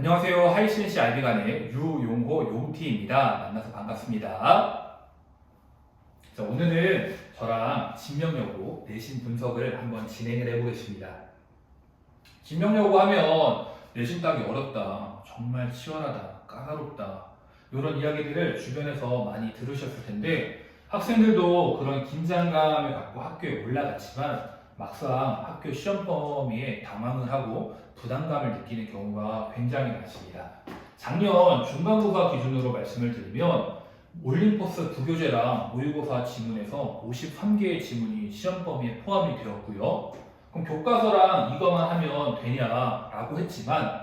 안녕하세요. 하이신시 알비간의 유용호 용티입니다. 만나서 반갑습니다. 자, 오늘은 저랑 진명여고 내신 분석을 한번 진행을 해보겠습니다. 진명여고 하면 내신 따기 어렵다, 정말 치열하다, 까다롭다 이런 이야기들을 주변에서 많이 들으셨을 텐데 학생들도 그런 긴장감을 갖고 학교에 올라갔지만 막상 학교 시험 범위에 당황을 하고 부담감을 느끼는 경우가 굉장히 많습니다. 작년 중간고사 기준으로 말씀을 드리면 올림포스 부교재랑 모의고사 지문에서 53개의 지문이 시험 범위에 포함이 되었고요. 그럼 교과서랑 이거만 하면 되냐라고 했지만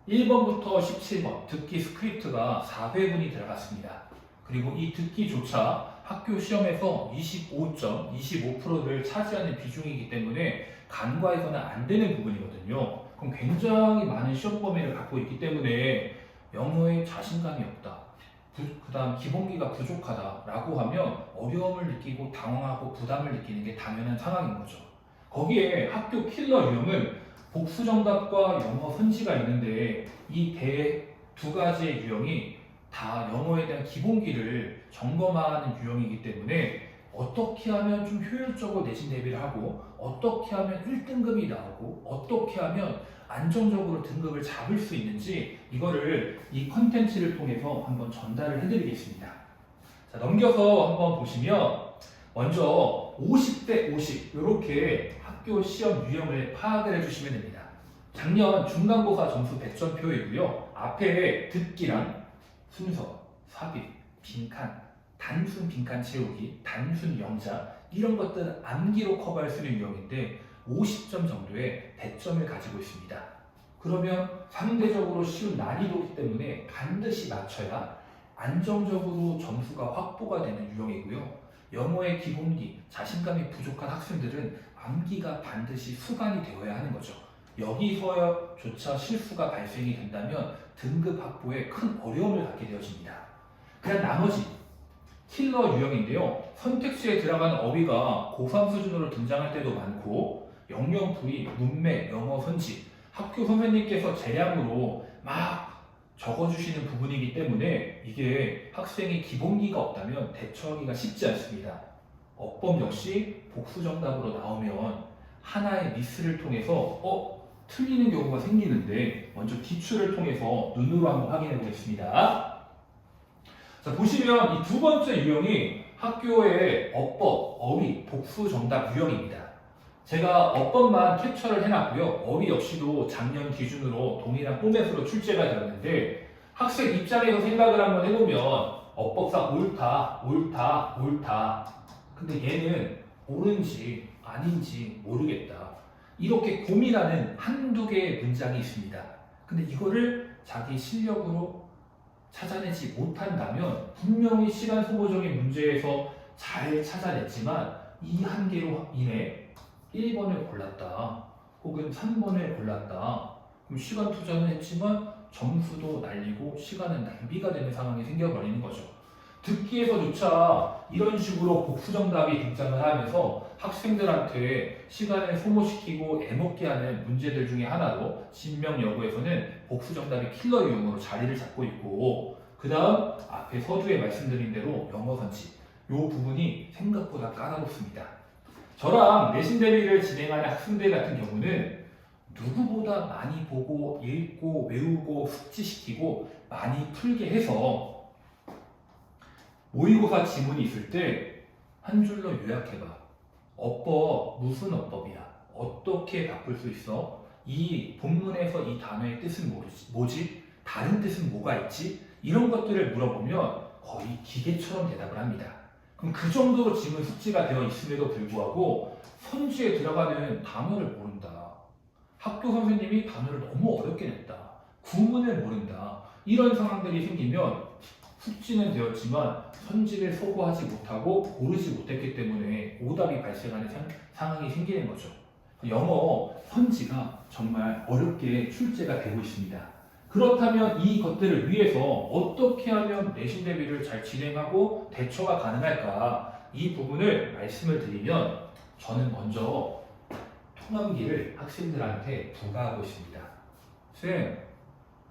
1번부터 17번 듣기 스크립트가 4회분이 들어갔습니다. 그리고 이 듣기조차 학교 시험에서 25.25%를 차지하는 비중이기 때문에 간과해서는 안 되는 부분이거든요. 그럼 굉장히 많은 시험 범위를 갖고 있기 때문에 영어에 자신감이 없다, 그 다음 기본기가 부족하다라고 하면 어려움을 느끼고 당황하고 부담을 느끼는 게 당연한 상황인 거죠. 거기에 학교 킬러 유형은 복수 정답과 영어 선지가 있는데 이 두 가지의 유형이 다 영어에 대한 기본기를 점검하는 유형이기 때문에 어떻게 하면 좀 효율적으로 내신 대비를 하고 어떻게 하면 1등급이 나오고 어떻게 하면 안정적으로 등급을 잡을 수 있는지 이거를 이 컨텐츠를 통해서 한번 전달을 해드리겠습니다. 자, 넘겨서 한번 보시면 먼저 50대 50 이렇게 학교 시험 유형을 파악을 해주시면 됩니다. 작년 중간고사 점수 100점표이고요. 앞에 듣기랑 순서, 삽입, 빈칸, 단순 빈칸 채우기, 단순 영자 이런 것들은 암기로 커버할 수 있는 유형인데 50점 정도의 배점을 가지고 있습니다. 그러면 상대적으로 쉬운 난이도이기 때문에 반드시 맞춰야 안정적으로 점수가 확보가 되는 유형이고요. 영어의 기본기, 자신감이 부족한 학생들은 암기가 반드시 수강이 되어야 하는 거죠. 여기서조차 실수가 발생이 된다면 등급 확보에 큰 어려움을 갖게 되어집니다. 그냥 나머지 킬러 유형인데요. 선택지에 들어가는 어휘가 고3 수준으로 등장할 때도 많고 영영 부위, 문맥, 영어 선지 학교 선생님께서 재량으로 막 적어주시는 부분이기 때문에 이게 학생이 기본기가 없다면 대처하기가 쉽지 않습니다. 어법 역시 복수 정답으로 나오면 하나의 미스를 통해서 틀리는 경우가 생기는데 먼저 기출을 통해서 눈으로 한번 확인해 보겠습니다. 자, 보시면 이 두 번째 유형이 학교의 어법, 어휘, 복수 정답 유형입니다. 제가 어법만 캡처를 해놨고요. 어휘 역시도 작년 기준으로 동일한 포맷으로 출제가 되었는데 학생 입장에서 생각을 한번 해보면 어법상 옳다, 옳다, 옳다. 근데 얘는 옳은지 아닌지 모르겠다. 이렇게 고민하는 한두 개의 문장이 있습니다. 근데 이거를 자기 실력으로 찾아내지 못한다면 분명히 시간 소모적인 문제에서 잘 찾아냈지만 이 한계로 인해 1번을 골랐다 혹은 3번을 골랐다 그럼 시간 투자는 했지만 점수도 날리고 시간은 낭비가 되는 상황이 생겨버리는 거죠. 듣기에서조차 이런 식으로 복수정답이 등장을 하면서 학생들한테 시간을 소모시키고 애먹게 하는 문제들 중에 하나로 진명여고에서는 복수정답이 킬러 유형으로 자리를 잡고 있고 그 다음 앞에 서두에 말씀드린 대로 영어 선지 이 부분이 생각보다 까다롭습니다. 저랑 내신 대비를 진행하는 학생들 같은 경우는 누구보다 많이 보고 읽고 외우고 숙지시키고 많이 풀게 해서 모의고사 지문이 있을 때 한 줄로 요약해봐. 어법 무슨 어법이야? 어떻게 바꿀 수 있어? 이 본문에서 이 단어의 뜻은 뭐지? 다른 뜻은 뭐가 있지? 이런 것들을 물어보면 거의 기계처럼 대답을 합니다. 그럼 그 정도로 지문 숙지가 되어 있음에도 불구하고 선지에 들어가는 단어를 모른다. 학교 선생님이 단어를 너무 어렵게 냈다. 구문을 모른다. 이런 상황들이 생기면 숙지는 되었지만 선지를 소거하지 못하고 고르지 못했기 때문에 오답이 발생하는 상황이 생기는 거죠. 영어 선지가 정말 어렵게 출제가 되고 있습니다. 그렇다면 이 것들을 위해서 어떻게 하면 내신 대비를 잘 진행하고 대처가 가능할까? 이 부분을 말씀을 드리면 저는 먼저 통암기를 학생들한테 부과하고 있습니다. 쌤,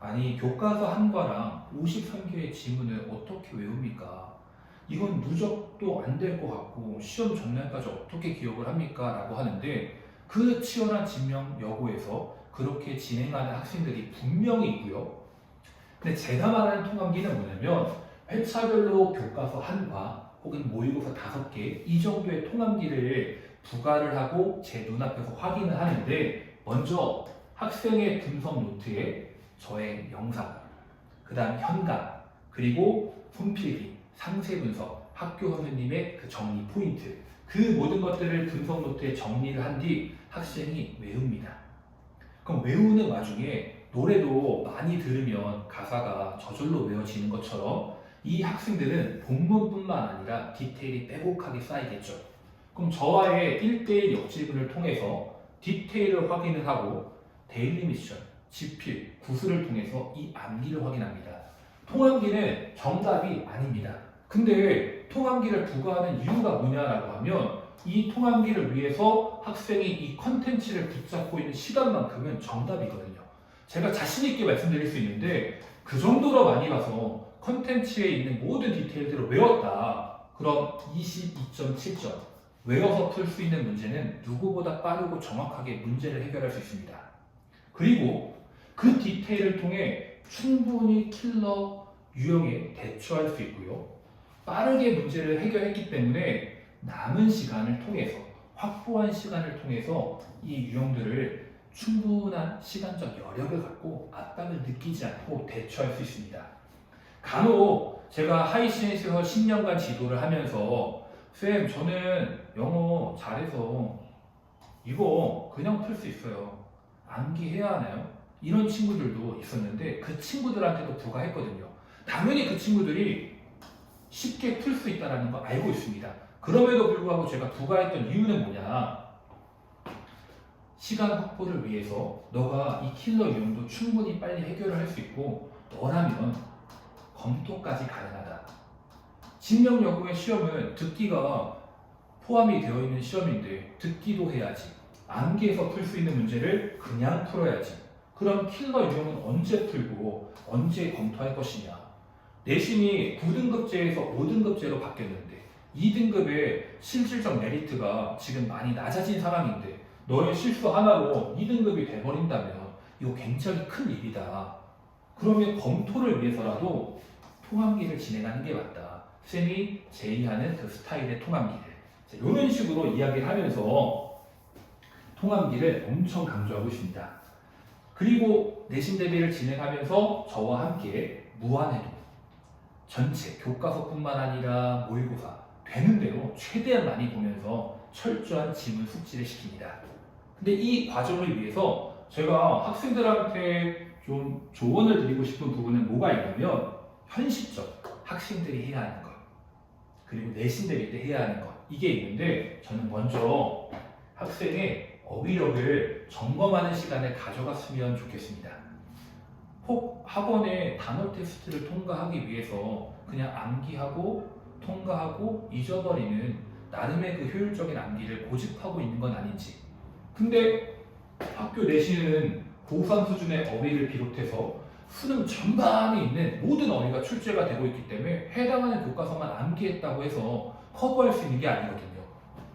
아니 교과서 한 과랑 53개의 지문을 어떻게 외웁니까? 이건 누적도 안 될 것 같고 시험 전날까지 어떻게 기억을 합니까? 라고 하는데 그 치열한 증명 여고에서 그렇게 진행하는 학생들이 분명히 있고요. 근데 제가 말하는 통합기는 뭐냐면 회차별로 교과서 한 과 혹은 모의고사 5개 이 정도의 통합기를 부과를 하고 제 눈앞에서 확인을 하는데 먼저 학생의 분석 노트에 저의 영상, 그 다음 현감, 그리고 손필기, 상세 분석, 학교 선생님의 그 정리 포인트 그 모든 것들을 분석 노트에 정리를 한 뒤 학생이 외웁니다. 그럼 외우는 와중에 노래도 많이 들으면 가사가 저절로 외워지는 것처럼 이 학생들은 본문뿐만 아니라 디테일이 빼곡하게 쌓이겠죠. 그럼 저와의 1대1 역질문을 통해서 디테일을 확인을 하고 데일리 미션, 지필, 구술을 통해서 이 암기를 확인합니다. 통암기는 정답이 아닙니다. 근데 통암기를 부과하는 이유가 뭐냐라고 하면 이 통암기를 위해서 학생이 이 컨텐츠를 붙잡고 있는 시간만큼은 정답이거든요. 제가 자신 있게 말씀드릴 수 있는데 그 정도로 많이 봐서 컨텐츠에 있는 모든 디테일들을 외웠다. 그럼 22.7점. 외워서 풀 수 있는 문제는 누구보다 빠르고 정확하게 문제를 해결할 수 있습니다. 그리고 그 디테일을 통해 충분히 킬러 유형에 대처할 수 있고요. 빠르게 문제를 해결했기 때문에 남은 시간을 통해서 확보한 시간을 통해서 이 유형들을 충분한 시간적 여력을 갖고 압박을 느끼지 않고 대처할 수 있습니다. 간혹 제가 하이시엔스에서 10년간 지도를 하면서 쌤 저는 영어 잘해서 이거 그냥 풀 수 있어요. 암기해야 하나요? 이런 친구들도 있었는데 그 친구들한테도 부과했거든요. 당연히 그 친구들이 쉽게 풀 수 있다는 거 알고 있습니다. 그럼에도 불구하고 제가 부과했던 이유는 뭐냐? 시간 확보를 위해서 너가 이 킬러 유형도 충분히 빨리 해결을 할 수 있고 너라면 검토까지 가능하다. 증명 여부의 시험은 듣기가 포함이 되어 있는 시험인데 듣기도 해야지. 암기해서 풀 수 있는 문제를 그냥 풀어야지. 그럼 킬러 유형은 언제 풀고 언제 검토할 것이냐? 내신이 9등급제에서 5등급제로 바뀌었는데 2등급의 실질적 메리트가 지금 많이 낮아진 상황인데 너의 실수 하나로 2등급이 돼버린다면 이거 굉장히 큰 일이다. 그러면 검토를 위해서라도 통합기를 진행하는 게 맞다. 쌤이 제의하는 그 스타일의 통합기를 이런 식으로 이야기를 하면서 통합기를 엄청 강조하고 있습니다. 그리고 내신 대비를 진행하면서 저와 함께 무한해도 전체 교과서뿐만 아니라 모의고사 되는 대로 최대한 많이 보면서 철저한 지문 숙지를 시킵니다. 근데 이 과정을 위해서 제가 학생들한테 좀 조언을 드리고 싶은 부분은 뭐가 있냐면 현실적 학생들이 해야 하는 것 그리고 내신 대비 때 해야 하는 것 이게 있는데 저는 먼저 학생의 어휘력을 점검하는 시간을 가져갔으면 좋겠습니다. 혹 학원의 단어 테스트를 통과하기 위해서 그냥 암기하고 통과하고 잊어버리는 나름의 그 효율적인 암기를 고집하고 있는 건 아닌지. 근데 학교 내신은 고3 수준의 어휘를 비롯해서 수능 전반에 있는 모든 어휘가 출제가 되고 있기 때문에 해당하는 교과서만 암기했다고 해서 커버할 수 있는 게 아니거든요.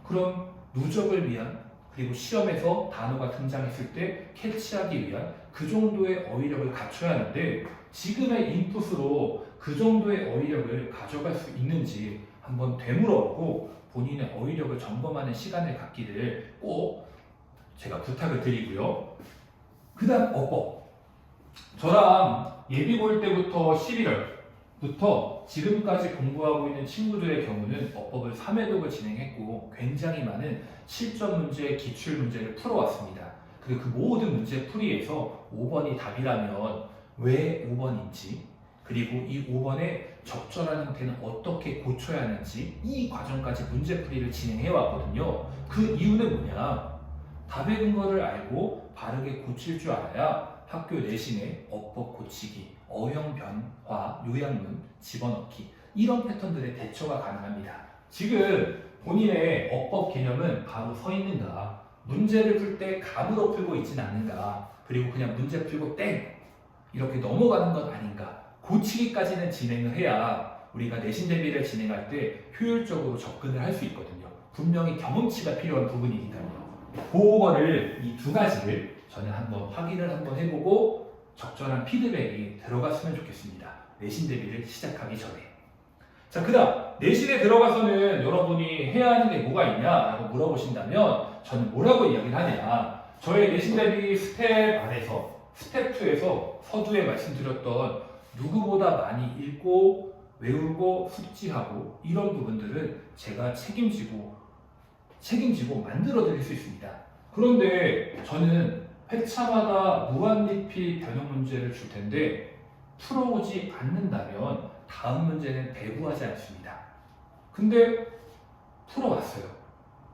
그럼 누적을 위한 그리고 시험에서 단어가 등장했을 때 캐치하기 위한 그 정도의 어휘력을 갖춰야 하는데 지금의 인풋으로 그 정도의 어휘력을 가져갈 수 있는지 한번 되물어보고 본인의 어휘력을 점검하는 시간을 갖기를 꼭 제가 부탁을 드리고요. 그 다음 어법. 저랑 예비고일 때부터 11월부터 지금까지 공부하고 있는 친구들의 경우는 어법을 3회독을 진행했고 굉장히 많은 실전 문제, 기출 문제를 풀어왔습니다. 그리고 그 모든 문제 풀이에서 5번이 답이라면 왜 5번인지 그리고 이 5번의 적절한 형태는 어떻게 고쳐야 하는지 이 과정까지 문제 풀이를 진행해 왔거든요. 그 이유는 뭐냐? 답의 근거를 알고 바르게 고칠 줄 알아야 학교 내신의 어법 고치기, 어형 변화, 요약문 집어넣기 이런 패턴들의 대처가 가능합니다. 지금 본인의 어법 개념은 바로 서 있는가? 문제를 풀 때 감으로 풀고 있지는 않는가? 그리고 그냥 문제 풀고 땡! 이렇게 넘어가는 것 아닌가. 고치기까지는 진행을 해야 우리가 내신 대비를 진행할 때 효율적으로 접근을 할 수 있거든요. 분명히 경험치가 필요한 부분이니까요. 그거를 이 두 가지를 저는 한번 확인을 한번 해보고 적절한 피드백이 들어갔으면 좋겠습니다. 내신 대비를 시작하기 전에. 자, 그 다음 내신에 들어가서는 여러분이 해야 하는 게 뭐가 있냐라고 물어보신다면 저는 뭐라고 이야기를 하냐. 저의 내신 대비 스텝 안에서 스텝 2에서 서두에 말씀드렸던 누구보다 많이 읽고 외우고 숙지하고 이런 부분들은 제가 책임지고 만들어 드릴 수 있습니다. 그런데 저는 회차마다 무한리필 변형 문제를 줄 텐데 풀어오지 않는다면 다음 문제는 배부하지 않습니다. 근데 풀어왔어요.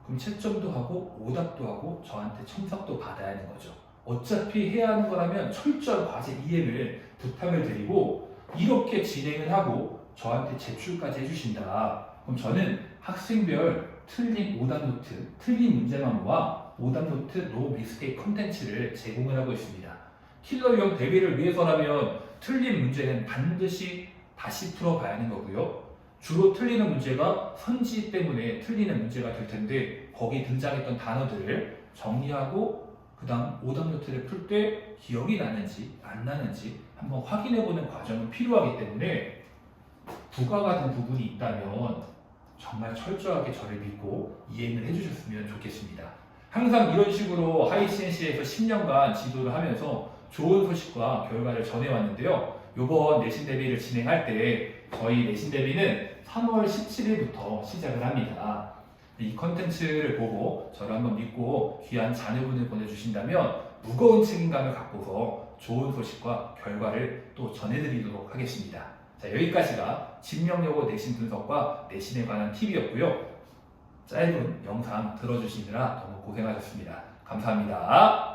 그럼 채점도 하고 오답도 하고 저한테 첨삭도 받아야 하는 거죠. 어차피 해야 하는 거라면 철저한 과제 이행을 부탁을 드리고 이렇게 진행을 하고 저한테 제출까지 해주신다. 그럼 저는 학생별 틀린 오답 노트, 틀린 문제만 모아 오답 노트 노 미스테이크 컨텐츠를 제공을 하고 있습니다. 킬러 유형 대비를 위해서라면 틀린 문제는 반드시 다시 풀어봐야 하는 거고요. 주로 틀리는 문제가 선지 때문에 틀리는 문제가 될 텐데 거기 등장했던 단어들을 정리하고 그 다음 오답 노트를 풀 때 기억이 나는지 안 나는지 한번 확인해보는 과정은 필요하기 때문에 부과가 된 부분이 있다면 정말 철저하게 저를 믿고 이행을 해주셨으면 좋겠습니다. 항상 이런 식으로 하이CNC에서 10년간 지도를 하면서 좋은 소식과 결과를 전해왔는데요. 이번 내신 대비를 진행할 때 저희 내신 대비는 3월 17일부터 시작을 합니다. 이 컨텐츠를 보고 저를 한번 믿고 귀한 자녀분을 보내주신다면 무거운 책임감을 갖고서 좋은 소식과 결과를 또 전해드리도록 하겠습니다. 자, 여기까지가 집명여고 내신 분석과 내신에 관한 팁이었고요. 짧은 영상 들어주시느라 너무 고생하셨습니다. 감사합니다.